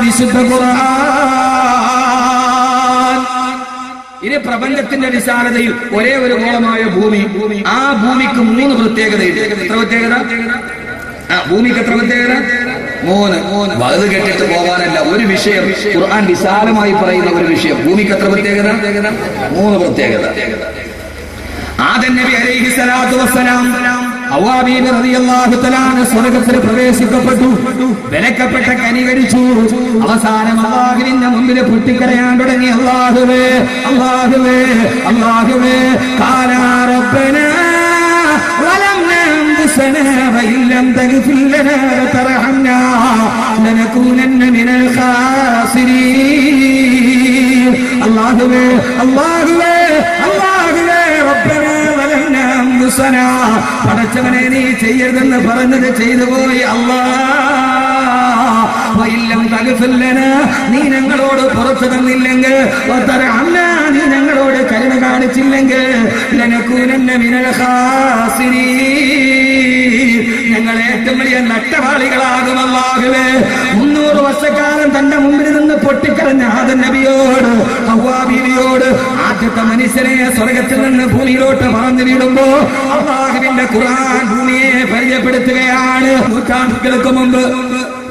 വിശുദ്ധ ഖുർആൻ. ഇത് പ്രപഞ്ചത്തിന്റെ വിശാലതയിൽ ഒരേ ഒരു ഗോളമായ ഭൂമി. ആ ഭൂമിക്ക് 3 പ്രത്യേകതയുണ്ട്. എത്ര പ്രത്യേകത? ഭൂമിക്ക് എത്ര പ്രത്യേകത? 3. വലുത് കേട്ടിട്ട് പോകാനല്ല, ഒരു വിഷയം ഖുർആൻ വിശാലമായി പറയുന്ന ഒരു വിഷയം. ഭൂമിക്ക് എത്ര പ്രത്യേകത? 3 പ്രത്യേകത. ആദം നബി അലൈഹി സ്വലാത്തു വസ്സലാം ഹവ്വാ ബീവി റളിയല്ലാഹു തആല സ്വർഗ്ഗത്തിൽ പ്രവേശിക്കപ്പെട്ടു, വിലക്കപ്പെട്ട കനി കഴിച്ചു. അവസാനം അല്ലാഹുവിന്റെ മുമ്പിൽ പൊട്ടിക്കരയാൻ തുടങ്ങി. അല്ലാഹുവേ അല്ലാഹുവേ അല്ലാഹുവേ ഖാലാ റബ്ബനാ വലംനാ അൻഫുസനാ വഇൻ ലം തഗ്ഫിർ ലനാ വതർഹംനാ ലനകൂനന്ന മിനൽ ഖാസിരീൻ. അല്ലാഹുവേ അല്ലാഹുവേ അല്ലാഹുവേ റബ്ബനാ വലംനാ അൻഫുസനാ, പടച്ചവനെ നീ ചെയ്യരുതെന്ന് പറഞ്ഞത് ചെയ്തു പോയി. നീ ഞങ്ങളോട് പുറത്തു തന്നില്ലെങ്കിൽ, നീ ഞങ്ങളോട് കരുണ കാണിച്ചില്ലെങ്കിൽ, ഞങ്ങൾ ഏറ്റവും വലിയ നട്ടവാളികളാകും. അല്ലാഹുവേ 300 വർഷക്കാലം തന്റെ മുമ്പിൽ നിന്ന് പൊട്ടിക്കരഞ്ഞ ആദം നബിയോട് ഹവ്വാ ബീവിയോട് ആദ്യത്തെ മനുഷ്യനെ സ്വർഗത്തിൽ നിന്ന് ഭൂമിയിലോട്ട് പറന്നു വീടുമ്പോ അല്ലാഹുവിന്റെ ഖുർആൻ ഭൂമിയെ പരിചയപ്പെടുത്തുകയാണ്. നൂറ്റാണ്ടുകൾക്ക് മുമ്പ്,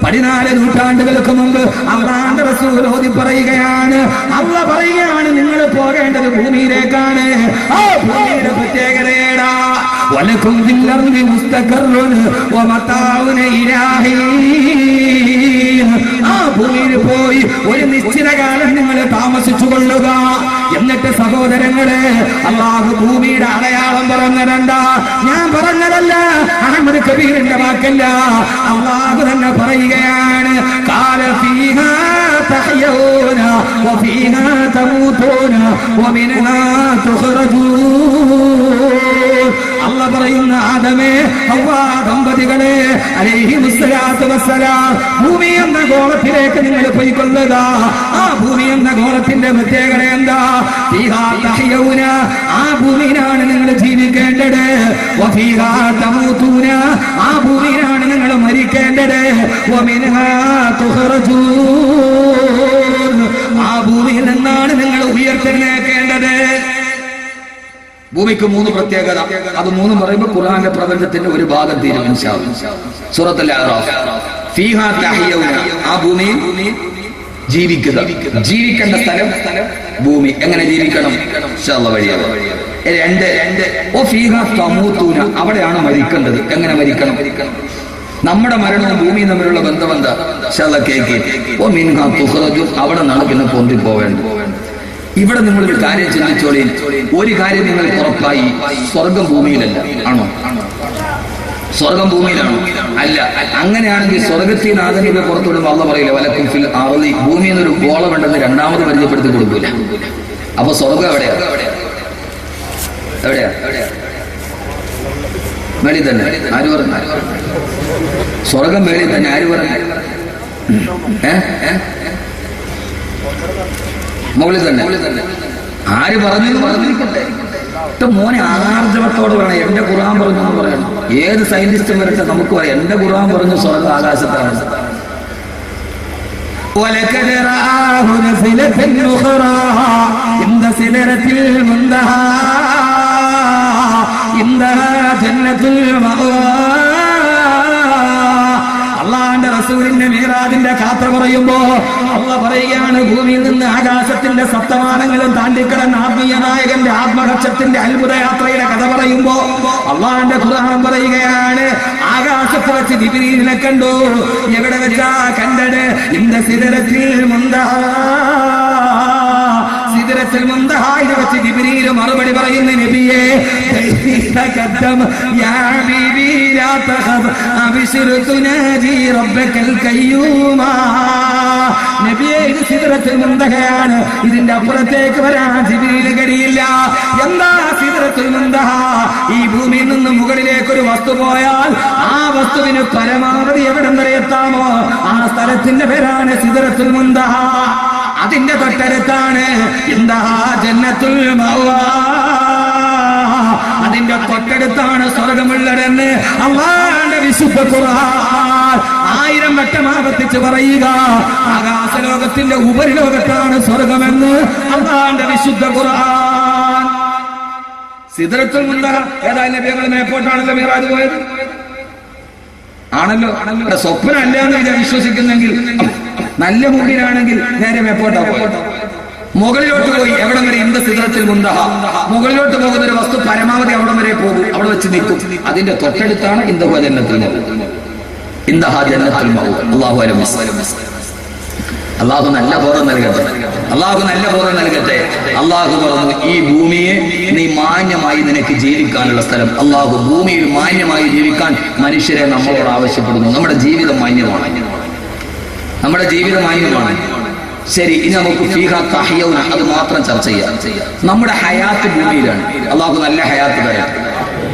14 നൂറ്റാണ്ടുകൾക്ക് മുമ്പ് അല്ലാഹുവിന്റെ റസൂൽ ഓതി പറയുകയാണ്, അല്ലാഹ് പറയുകയാണ്, നിങ്ങൾ പോകേണ്ടത് ഭൂമിയിലേക്കാണ്. ആ ഭൂമിയുടെ പ്രത്യേകതയേടാ, വലക്കും ഫിൽ അർളി മുസ്തഖറുൻ വമതാഉൻ ഇലാഹി. ആ ഭൂമിയിൽ പോയി ഒരു നിശ്ചിത കാലം നിങ്ങൾ താമസിച്ചു കൊള്ളുക. എന്നിട്ട് സഹോദരങ്ങളെ, അല്ലാഹു ഭൂമിയുടെ അടയാളം പറഞ്ഞതെന്താ? ഞാൻ പറഞ്ഞതല്ല, അഹ്മദ് കബീറിന്റെ വാക്കല്ല, അല്ലാഹു തന്നെ പറയുകയാണ്. ഖാല ഫീഹാ തഹ്യൗന വഫീഹാ തമൂതൂന വമിൻഹാ തുഖ്റജൂൻ. അല്ലാഹു പറയുന്ന ആദമേ, ഹവ്വാ ദമ്പതികളെ അലൈഹിമുസ്സലാത്തു വസ്സലാം, ഭൂമി എന്ന ഗോളത്തിലേക്ക് നിങ്ങൾ പോയിക്കൊള്ളുക. ആ ഭൂമി എന്ന ഗോളത്തിന്റെ പ്രത്യേകത എന്താ? ഫീഹാ തഹ്യൗന, ആ ഭൂമിയിലാണ് നിങ്ങൾ ജീവിക്കേണ്ടത്. വഫീഹാ തമൂതൂന, ആ ഭൂമിയിലാണ് നിങ്ങൾ മരിക്കേണ്ടത്. വമിൻഹാ തുഖ്റജൂൻ, ആ ഭൂമിയിൽ നിന്നാണ് നിങ്ങൾ ഉയർത്തെഴുന്നേൽക്കേണ്ടത്. ഭൂമിക്ക് 3 പ്രത്യേകത. അത് 3 പറയുമ്പോൾ ഖുർആന്റെ പ്രപഞ്ചത്തിന്റെ ഒരു ഭാഗം തീരും ഇൻഷാ അല്ലാഹ്. സൂറത്തുൽ അഅറാഫ്. ഫീഹാ തഹ്യൗന, ആ ഭൂമിയിൽ ജീവിക്കുക. ജീവിക്കേണ്ട സ്ഥലം ഭൂമി. എങ്ങനെ ജീവിക്കണം? ഇൻഷാ അല്ലാഹ് വഴിയാണ്. 2 ഫീഹാ തമൂതൂന, അവിടെയാണ് മരിക്കേണ്ടത്. എങ്ങനെ മരിക്കണം? നമ്മുടെ മരണവും ഭൂമിയും തമ്മിലുള്ള ബന്ധം എന്താ? ഇൻഷാ അല്ലാഹ് കേൾക്കേ. മിൻഹാ തുഖ്റജൂൻ, അവിടെ നിന്നാണ് പിന്നെ പൊന്തി പോവേണ്ടത്. ഇവിടെ നിങ്ങളൊരു കാര്യം ചിന്തിച്ചോളി. ഒരു കാര്യം നിങ്ങൾ ഉറപ്പായി, സ്വർഗം ഭൂമിയിലല്ല. ആണോ? സ്വർഗം ഭൂമിയിലാണോ? അല്ല. അങ്ങനെയാണെങ്കിൽ സ്വർഗത്തിൽ നിന്ന് ആദമിനെ പുറത്തുവിടുമ്പോൾ അല്ലാഹ് പറയില്ല വലക്കും ഫിൽ അർളി, ഭൂമിയിൽ നിന്നൊരു ഗോളമുണ്ടെന്ന് രണ്ടാമത് പരിചയപ്പെടുത്തി കൊടുക്കൂല. അപ്പൊ സ്വർഗം എവിടെയാ? എവിടെയാ? മേളിൽ തന്നെ. ആര് പറഞ്ഞു? സ്വർഗം മേളിൽ തന്നെ. ആര് പറഞ്ഞു? മുകളിൽ തന്നെ. ആര് പറഞ്ഞു? പറഞ്ഞിരിക്കട്ടെ. മോനെ ആർജവത്തോട് വേണം എന്റെ ഖുർആൻ പറഞ്ഞു എന്ന് പറയണം. ഏത് സയന്റിസ്റ്റും വരട്ടെ, നമുക്ക് പറയാം എന്റെ ഖുർആൻ പറഞ്ഞു സ്വർഗ്ഗം ആകാശത്താണ്. وَلَقَدْ رَآهُ نَزْلَةً أُخْرَى عِندَ سِدْرَةِ الْمُنتَهَى عِندَهَا جَنَّةُ الْمَأْوَى. അള്ളാഹുവിന്റെ റസൂലിന്റെ മിഅ്റാജിന്റെ കഥ പറയുമ്പോ അള്ളാഹ് പറയുകയാണ്, ഭൂമിയിൽ നിന്ന് ആകാശത്തിന്റെ സപ്തമാനങ്ങളും താണ്ടിക്കടന്ന ആത്മീയ നായകന്റെ ആത്മകക്ഷത്തിന്റെ അത്ഭുത യാത്രയുടെ കഥ പറയുമ്പോ അള്ളാഹുവിന്റെ ഖുർആൻ പറയുകയാണ്, ആകാശത്ത് വെച്ച് ജിബ്രീലിനെ കണ്ടു. എവിടെ വെച്ചാ കണ്ടത്? ഇന്ദ സിദ്റത്തിൽ മുന്തഹ. സിദ്റത്തുൽ മുന്തഹയിൽ വെച്ച് ജിബ്രീൽ മറുപടി പറയുന്നു, നബിയേ തഖദ്ദം യാ ഹബീബി ലാ തഖഫ് അബ്ശിർ തുനാജി റബ്ബകൽ ഖയ്യൂമ. നബിയേ, ഇത് സിദ്റത്തുൽ മുന്തഹയാണ്. ഇതിന്റെ അപ്പുറത്തേക്ക് വരാൻ ജിബ്രീൽ കഴിയില്ല. എന്താ സിദ്റത്തുൽ മുന്തഹ? ഈ ഭൂമിയിൽ നിന്ന് മുകളിലേക്ക് ഒരു വസ്തു പോയാൽ ആ വസ്തുവിന് പരമാവധി എവിടം വരെ എത്താമോ ആ സ്ഥലത്തിന്റെ പേരാണ് സിദ്റത്തുൽ മുന്തഹ. അതിന്റെ തൊട്ടടുത്താണ് ജന്നത്തുൽ മഅവാ. അതിന്റെ തൊട്ടടുത്താണ് സ്വർഗമുള്ളതെന്ന് അല്ലാഹുവിന്റെ വിശുദ്ധ ഖുർആൻ 1000 വട്ടം ആവർത്തിച്ച് പറയുക. ആകാശ ആകാശത്തിന്റെ ഉപരിലോകത്താണ് സ്വർഗമെന്ന് അല്ലാഹുവിന്റെ വിശുദ്ധ ഖുർആൻ. സിദ്റത്തുൽ മുൻതഹ ഏതായാലും നബിയുടെ മേപ്പോട്ടാണല്ലോ മിറാജ് പോയത്. ആണല്ലോ സ്വപ്നം അല്ല എന്ന് വിശ്വസിക്കുന്നെങ്കിൽ നല്ല മുമ്പിലാണെങ്കിൽ നേരെ മേപ്പോട്ടാ പോയത്. മുകളിലോട്ട് പോയി എവിടം വരെ ഇന്ദ സിദ്റത്തുൽ മുൻതഹ. മുകളിലോട്ട് പോകുന്ന ഒരു വസ്തു പരമാവധി അവിടം വരെ പോകും, അവിടെ വെച്ച് നിൽക്കും. അതിന്റെ തൊട്ടടുത്താണ് ഇന്ദഹ ജന്നത്തുൽ മൗഅ്. ഇന്ദഹ ജന്നത്തുൽ മൗഅ്. അല്ലാഹു അലം. അള്ളാഹു നല്ല ബോധം നൽകട്ടെ. അള്ളാഹു നല്ല ബോധം നൽകട്ടെ. അള്ളാഹു പറഞ്ഞു, ഈ ഭൂമിയെ നീ മാന്യമായി നിനക്ക് ജീവിക്കാനുള്ള സ്ഥലം. അള്ളാഹു ഭൂമിയിൽ മാന്യമായി ജീവിക്കാൻ മനുഷ്യരെ നമ്മളോട് ആവശ്യപ്പെടുന്നു. നമ്മുടെ ജീവിതം മാന്യമാണ്, നമ്മുടെ ജീവിതം മാന്യമാണ്. ശരി, ഇനി നമുക്ക് ഫീഹാ തഹ്യൗന അത് മാത്രം ചർച്ച ചെയ്യാം. നമ്മുടെ ഹയാത്ത് ഭൂമിയിലാണ്. അള്ളാഹു നല്ല ഹയാത്ത് തരാം.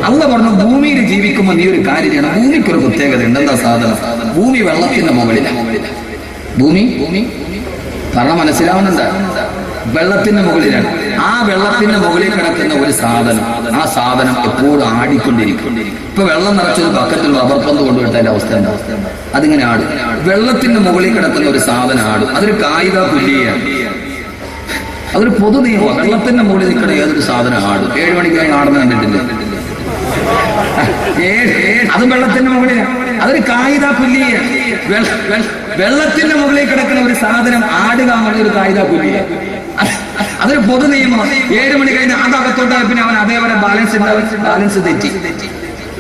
അള്ളാഹു പറഞ്ഞു, ഭൂമിയിൽ ജീവിക്കുമ്പോൾ നീ ഒരു കാര്യം ചെയ്യണം. ഭൂമിക്കൊരു പ്രത്യേകത ഉണ്ട്. എന്താ സാധനം? ഭൂമി വെള്ളത്തിന്റെ മുകളിലാണ്. ഭൂമി പറഞ്ഞ മനസ്സിലാവുന്നുണ്ട്? വെള്ളത്തിന്റെ മുകളിലാണ്. ആ വെള്ളത്തിന്റെ മുകളിൽ കിടക്കുന്ന ഒരു സാധനം, ആ സാധനം എപ്പോഴും ആടിക്കൊണ്ടിരിക്കും. ഇപ്പൊ വെള്ളം നിറച്ചൊരു ബക്കറ്റിൽ റബ്ബർ പന്ത് കൊണ്ടുവിട്ടതിന്റെ അവസ്ഥ എന്താ? അതിങ്ങനെ ആടും. വെള്ളത്തിന്റെ മുകളിൽ കിടക്കുന്ന ഒരു സാധനം ആടും. അതൊരു കായിക കുല്ലിയാണ്. അതൊരു പൊതു നിയമമാണ്. വെള്ളത്തിന്റെ മുകളിൽ നിൽക്കുന്ന ഏതൊരു സാധനം ആടും. 7 മണിക്ക് ആടുന്ന കണ്ടിട്ടില്ല? അതും വെള്ളത്തിന്റെ മുകളിലാണ്. അതൊരു കായിക കുല്ലിയാണ്. വെള്ളത്തിന്റെ മുകളിൽ കിടക്കുന്ന ഒരു സാധനം ആടുക എന്നുള്ള ഒരു കായിക കുല്ലിയാണ്. അതൊരു പൊതു നിയമമാണ്. 7 മണി കഴിഞ്ഞ് അതകത്തോട്ട് പിന്നെ അവൻ അതേപോലെ ബാലൻസ് തെറ്റി.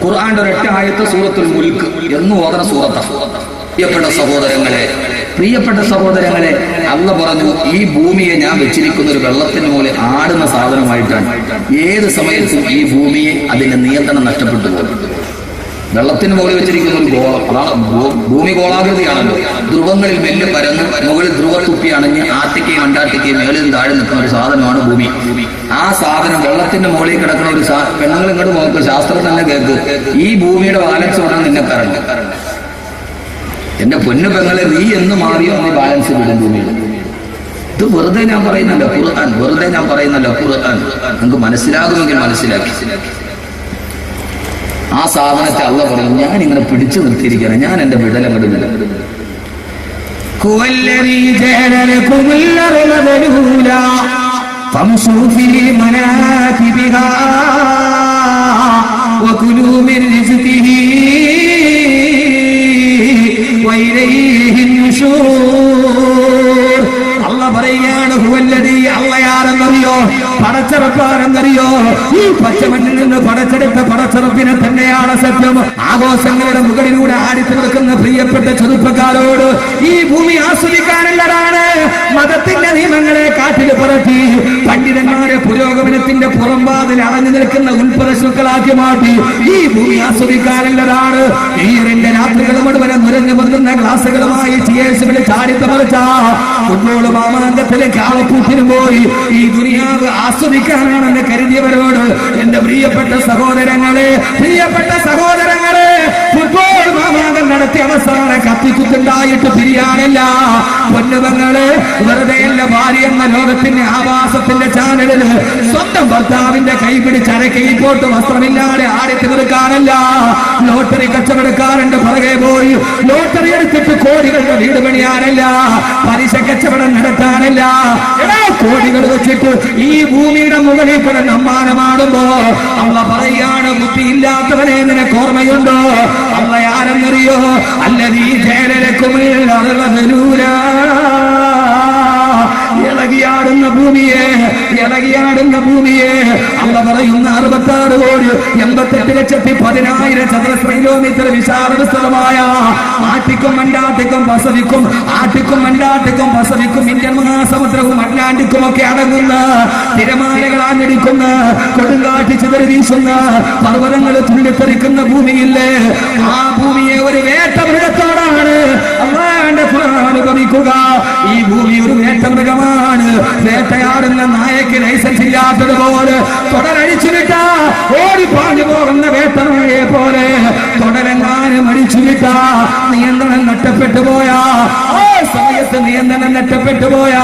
ഖുർആന്റെ ഒരൊറ്റ ആയത്ത് സൂറത്തുൽ മുൽക്ക് എന്ന് ഓതുന്ന സൂറത്താണ്. പ്രിയപ്പെട്ട സഹോദരങ്ങളെ, അല്ലാഹു പറഞ്ഞു, ഈ ഭൂമിയെ ഞാൻ വെച്ചിരിക്കുന്ന ഒരു വെള്ളത്തിന് മുകളിൽ ആടുന്ന സാധനമായിട്ടാണ്. ഏത് സമയത്തും ഈ ഭൂമിയെ അതിന്റെ നിയന്ത്രണം നഷ്ടപ്പെട്ടു പോകും. വെള്ളത്തിന് മുകളിൽ വെച്ചിരിക്കുന്ന ഒരു ഗോളം, അതാണ് ഭൂമി. ഗോളാകൃതിയാണല്ലോ. ധ്രുവങ്ങളിൽ മെല്ലെ പരന്ന് മുകളിൽ ധ്രുവത്തുപ്പി അണഞ്ഞ് ആട്ടിക്കയും അണ്ടാട്ടിക്കയും മേളിൽ താഴെ നിൽക്കുന്ന ഒരു സാധനമാണ് ഭൂമി. ആ സാധനം വെള്ളത്തിന്റെ മുകളിൽ കിടക്കുന്ന ഒരു പെണ്ണുങ്ങൾ ഇങ്ങോട്ട് നോക്കുക, ശാസ്ത്രം തന്നെ കേൾക്ക്. ഈ ഭൂമിയുടെ ബാലൻസ് ഉടനെ നിന്നെ കറണ്ട്. എന്റെ പൊന്നു പെങ്ങളെ, നീ എന്ന് മാറിയോ നീ ബാലൻസ് വിടും ഭൂമിയിൽ. ഇത് വെറുതെ ഞാൻ പറയുന്നല്ലോ ഖുർആൻ, വെറുതെ ഞാൻ പറയുന്നല്ലോ ഖുർആൻ. നിങ്ങൾക്ക് മനസ്സിലാകുമെങ്കിൽ മനസ്സിലാക്കി. ആ സാധനത്തെ അല്ലാഹു പറഞ്ഞു, ഞാൻ ഇങ്ങനെ പിടിച്ചു നിർത്തിയിരിക്കുകയാണ്. ഞാൻ എന്റെ വിടലങ്ങോട്ട് വിടും. അല്ലാഹു പറയുകയാണ്, അള്ളയാരെന്നറിയോ? പടച്ചറപ്പാരെന്നറിയോ? ഈ പച്ചമണ്ണിൽ നിന്ന് പടച്ചെടുത്ത പടച്ചറപ്പിനെ തന്നെയാണ് സത്യം. ആഘോഷങ്ങളുടെ മുകളിലൂടെ ആടിച്ചു നിൽക്കുന്ന പ്രിയപ്പെട്ട ചെറുപ്പക്കാരോട്, ഈ ഭൂമി ആസ്വദിക്കാനുള്ളതാണ്. മതത്തിന്റെ നിയമങ്ങളെ കാറ്റിൽ പുറത്തി പണ്ഡിതന്മാരെ പുരോഗമനത്തിന്റെ പുറംവാതിൽ അടഞ്ഞു നിൽക്കുന്ന ഉൽപ്പദശുക്കളാക്കി മാറ്റി ഈ ഭൂമി ആസ്വദിക്കാനുള്ളതാണ്. ഈറിന്റെ രാത്രികൾ മുഴുവൻ നുരഞ്ഞു മുറുകുന്ന ക്ലാസുകളുമായി ചാടിത്ത മറിച്ച ഫുട്ബോൾ മാമാങ്കത്തിലേക്ക് ആളപ്പൂട്ടിനും പോയി ഈ ദുനിയാവ് ആസ്വദിക്കാനാണെന്ന് കരുതിയവരോട്, എന്റെ പ്രിയപ്പെട്ട സഹോദരങ്ങളെ, ഫുട്ബോൾ മാമാങ്കം നടത്തി അവസാന കത്തിക്കുത്തുണ്ടായിട്ട് പിരിയാനല്ല പൊന്നുപങ്ങള്. വെറുതെ അല്ല ഭാര്യ എന്ന ലോകത്തിന്റെ ആവാസത്തിന്റെ ചാനലില് സ്വന്തം ഭർത്താവിന്റെ കൈപിടിച്ചരക്കയിൽ പോട്ട് വസ്ത്രമില്ലാതെ ആടിച്ചു നിൽക്കാനല്ല. ലോട്ടറി കച്ചവടക്കാരന്റെ പുറകെ പോയി ലോട്ടറി എടുത്തിട്ട് കോടികളുടെ വീട് പണിയാനല്ല. പലിശ കച്ചവടം നടത്താനല്ല. കോടികൾ വെച്ചിട്ട് ഈ ഭൂമിയുടെ മുകളിൽ കൂടെ നമ്മാനമാടുമ്പോ അല്ലാഹു പറയാണ്, ബുദ്ധിയില്ലാത്തവനെ നിനക്ക് ഓർമ്മയുണ്ടോ? അല്ലാഹു ആരെന്നറിയോ? അല്ലദീ ജഅലലകുമിൽ അർള ദലൂലാ. ഇളകിയാടുന്ന ഭൂമിയെ അല്ലാഹു പറയുന്ന 66,88,10,10,000 ചതുരശ്ര കിലോമീറ്റർ വിശാല വിസ്തൃതമായ ആർട്ടിക്കും അന്റാർട്ടിക്കും പസഫിക്കും, ആർട്ടിക്കും അന്റാർട്ടിക്കും പസഫിക്കും, ഇന്ത്യൻ മഹാസമുദ്രവും അറ്റ്ലാന്റിക്കും ഒക്കെ അടങ്ങുന്ന തിരമാലകൾ ആഞ്ഞടിക്കുന്ന, കൊടുങ്കാറ്റ് ചിതറി വീശുന്ന, പർവ്വതങ്ങൾ തുള്ളിത്തെറിക്കുന്ന ഭൂമിയില്ലേ, ആ ഭൂമിയെ ഒരു വേട്ട മൃഗത്തോടാണ് അല്ലാഹുവിന്റെ ഖുർആൻ ഉപമിക്കുക. ഈ ഭൂമി ഒരു വേട്ട മൃഗമാണ്. വേട്ടയാടുന്ന നായക്ക് ലൈസൻസ് ഇല്ലാത്തതുപോലെ തുടരടിച്ചുവിട്ട ഓടി പാഞ്ഞു പോകുന്ന വേട്ടനായെ പോലെ തുടരെങ്ങാനും അടിച്ചുവിട്ട നിയന്ത്രണം നഷ്ടപ്പെട്ടു പോയാ, ആ സമയത്ത് നിയന്ത്രണം നഷ്ടപ്പെട്ടു പോയാ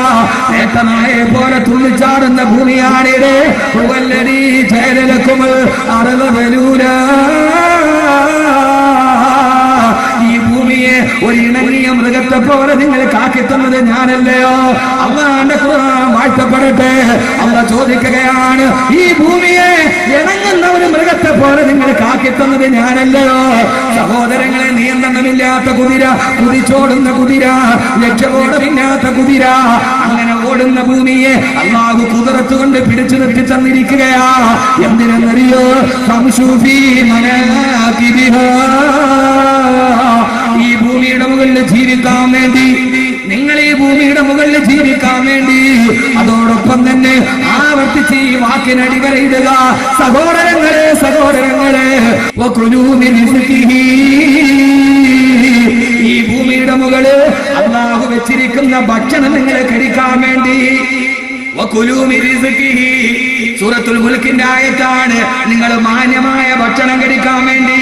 വേട്ടനായെ പോലെ തുള്ളിച്ചാടുന്ന ഭൂമിയാണിത്. ഈ ഭൂമിയെ ഭൂമിയെ ഒരു ഇണങ്ങിയ മൃഗത്തെ പോലെ നിങ്ങൾ കാക്കിത്തുന്നത് ഞാനല്ലയോ? അള്ളാന്റെ ഖുർആൻ വാഴ്ത്തപ്പെടട്ടെ. അള്ളാഹ് ചോദിക്കുകയാണ്, ഈ ഭൂമിയെ ഇണങ്ങുന്ന ഒരു മൃഗത്തെ പോലെ നിങ്ങൾ കാക്കിത്തുന്നത് ഞാനല്ലയോ? സഹോദരങ്ങളെ, നിയന്ത്രണമില്ലാത്ത കുതിര, കുതിച്ചോടുന്ന കുതിര, ലക്ഷ്യബോധമില്ലാത്ത കുതിര, അങ്ങനെ ഓടുന്ന ഭൂമിയെ അള്ളാഹു കുതിരത്ത് കൊണ്ട് പിടിച്ചു നിർത്തി തന്നിരിക്കുകയാ. എന്തിനെന്നറിയോ? ഈ ഭൂമിയുടെ മുകളിൽ ജീവിക്കാൻ വേണ്ടി, നിങ്ങൾ ഈ ഭൂമിയുടെ മുകളിൽ ജീവിക്കാൻ വേണ്ടി. അതോടൊപ്പം തന്നെ ആവർത്തിച്ച് ഈ വാക്കിനടിവരയിടുക. സഹോദരങ്ങളെ, സഹോദരങ്ങളെ, ഈ ഭൂമിയുടെ മുകളിൽ അല്ലാഹു വെച്ചിരിക്കുന്ന ഭക്ഷണം നിങ്ങളെ കഴിക്കാൻ വേണ്ടി. സൂറത്തുൽ മുൽക്കിന്റെ ആയത്താണ്. നിങ്ങൾ മാന്യമായ ഭക്ഷണം കഴിക്കാൻ വേണ്ടി.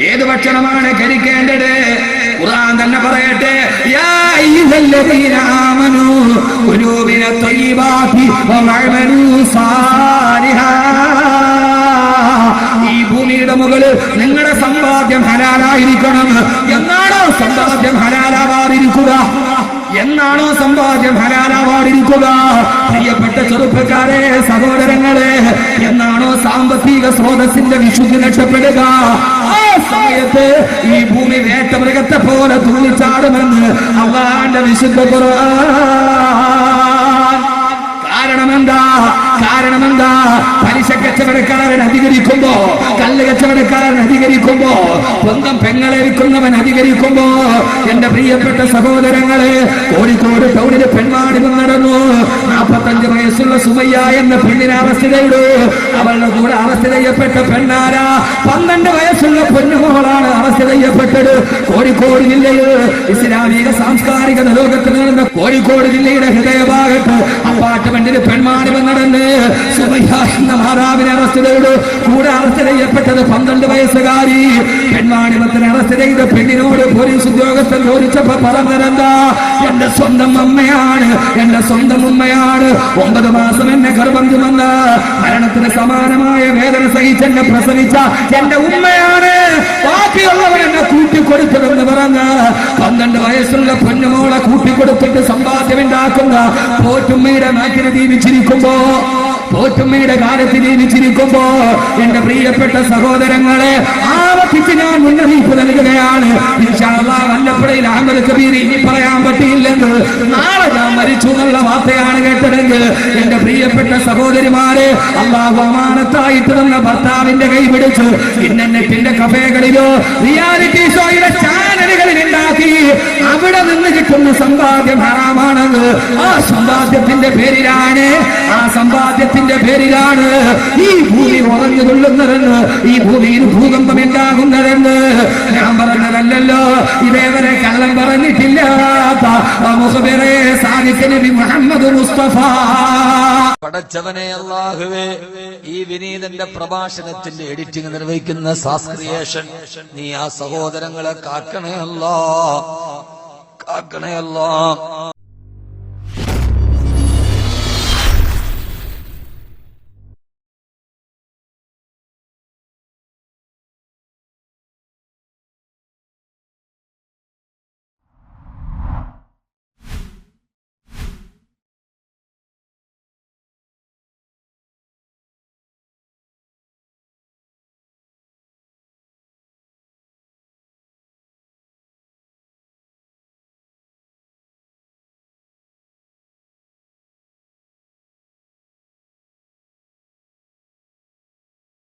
ഏത് ഭക്ഷണമാണ് കഴിക്കേണ്ടത്? ഖുർആൻ തന്നെ പറയട്ടെ, യാ അയ്യുഹല്ലദീന ആമനൂ കുലൂ മിനത് ത്വയ്യിബാതി വഅമലൂ സാലിഹാ. ഈ ഭൂമിയുടെ മുകളിൽ നിങ്ങളുടെ സമ്പാദ്യം ഹലാലായിരിക്കണം. എന്നാണോ സമ്പാദ്യം ഹലാലാവാതിരിക്കുക? എന്നാണോ സമ്പാദ്യം ഹലാലാവാതിരിക്കുക? പ്രിയപ്പെട്ട ചെറുപ്പക്കാരെ, സഹോദരങ്ങളെ, എന്നാണോ സാമ്പത്തിക സ്രോതസ്സിന്റെ വിശുദ്ധി നഷ്ടപ്പെടുക? ആ സമയത്ത് ഈ ഭൂമി വേട്ടമൃഗത്തെ പോലെ തുള്ളിച്ചാടുമെന്ന് അല്ലാഹുവിന്റെ വിശുദ്ധ ഖുർആൻ. കാരണമെന്താ? കാരണമെന്താ? പലിശ കച്ചവടക്കാരൻ അധികരിക്കുമ്പോ, കല്ല് കച്ചവടക്കാരൻ അധികരിക്കുമ്പോ, സ്വന്തം പെങ്ങളെ വിൽക്കുന്നവൻ അധികരിക്കുമ്പോ, എന്റെ പ്രിയപ്പെട്ട സഹോദരങ്ങളെ, കോഴിക്കോട് ടൗണിൽ പെൺവാണിഭം നടന്നു. 45 വയസ്സുള്ള സുമയ്യ എന്ന പെണ്ണിനെ അറസ്റ്റ് ചെയ്തു. അവളുടെ കൂടെ അറസ്റ്റ് ചെയ്യപ്പെട്ട പെണ്ണാരാ? 12 വയസ്സുള്ള പൊന്നുമോളാണ് അറസ്റ്റ് ചെയ്യപ്പെട്ടത്. കോഴിക്കോട് ജില്ലയിൽ ഇസ്ലാമിക സാംസ്കാരിക ലോകത്ത് നടന്ന കോഴിക്കോട് ജില്ലയുടെ ഹൃദയഭാഗത്ത് അപ്പാർട്ട്മെന്റിൽ പെൺവാണിഭം നടന്ന് സുമയ്യ എന്ന മാതാവിനെ അറസ്റ്റ് ചെയ്തു. കൂടെ അറസ്റ്റ് ചെയ്യപ്പെട്ടത് 12 വയസ്സുകാരി. പെൺവാണിഭത്തിന് അറസ്റ്റ് ചെയ്ത പെണ്ണിനോട് പോലീസ് ഉദ്യോഗസ്ഥൻ ചോദിച്ചപ്പോ പറഞ്ഞതെന്താ? എന്റെ സ്വന്തം അമ്മയാണ്, എന്റെ സ്വന്തം ഉമ്മയാണ്. 9 മാസം എന്നെ ഗർഭം ചുമന്ന് മരണത്തിന് സമാനമായ വേദന സഹിച്ച് എന്നെ പ്രസവിച്ച എന്റെ ഉമ്മയാണ്. ബാക്കിയുള്ളവർ എന്നെ കൂട്ടിക്കൊടുത്തതെന്ന് പറഞ്ഞ് 12 വയസ്സുള്ള പൊന്നുമോളെ കൂട്ടിക്കൊടുത്തിട്ട് സമ്പാദ്യമുണ്ടാക്കുന്ന പോറ്റുമ്മയുടെ നാട്ടിന് ജീവിച്ചിരിക്കുമ്പോ, പോറ്റുമ്മയുടെ കാലത്ത് ജീവിച്ചിരിക്കുമ്പോ, എന്റെ പ്രിയപ്പെട്ട സഹോദരങ്ങളെ, ആവർത്തിച്ച് ഞാൻ മുന്നറിയിപ്പ് നൽകുകയാണ്. ഇൻഷാ അല്ലാഹ് വല്ലപ്പുഴയിൽ അഹമ്മദ് കബീർ ഇനി പറയാൻ പറ്റിയില്ലെങ്കിൽ നാളെ ഞാൻ മരിച്ചു എന്നുള്ള വാർത്തയാണ് കേട്ടതെങ്കിൽ, എന്റെ പ്രിയപ്പെട്ട സഹോദരിമാരെ, അല്ലാഹു അമാനത്തായിട്ട് തന്ന ഭർത്താവിന്റെ കൈ പിടിച്ച് ഇന്റർനെറ്റിന്റെ കഫേകളിലോ റിയാലിറ്റി ഷോയുടെ ചാനലുകളിൽ ഉണ്ടാക്കി അവിടെ നിന്ന് കിട്ടുന്ന സമ്പാദ്യം ഹറാമാണെന്ന്. ആ സമ്പാദ്യത്തിന്റെ പേരിലാണ്, ആ സമ്പാദ്യത്തിന്റെ പേരിലാണ് ഈ ഭൂമി ഉറഞ്ഞു തുള്ളുന്നതെന്ന്, ഈ ഭൂമിയിൽ ഭൂകമ്പം ഉണ്ടാകുന്നതെന്ന്. ഞാൻ പറഞ്ഞതല്ലല്ലോ, ഇതേവരെ കള്ളം പറഞ്ഞിട്ടില്ലാത്ത മുഖബിറെ സാദിഖ് നബി മുഹമ്മദ് മുസ്തഫ. പടച്ചവനെ അല്ലാഹുവേ, ഈ വിനീതന്റെ പ്രഭാഷണത്തിന്റെ എഡിറ്റിംഗ് നിർവഹിക്കുന്ന സാസ്ക്രിയേഷൻ നീ ആ സഹോദരങ്ങളെ കാക്കണേ അല്ലാ, കാക്കണേ അല്ലാ.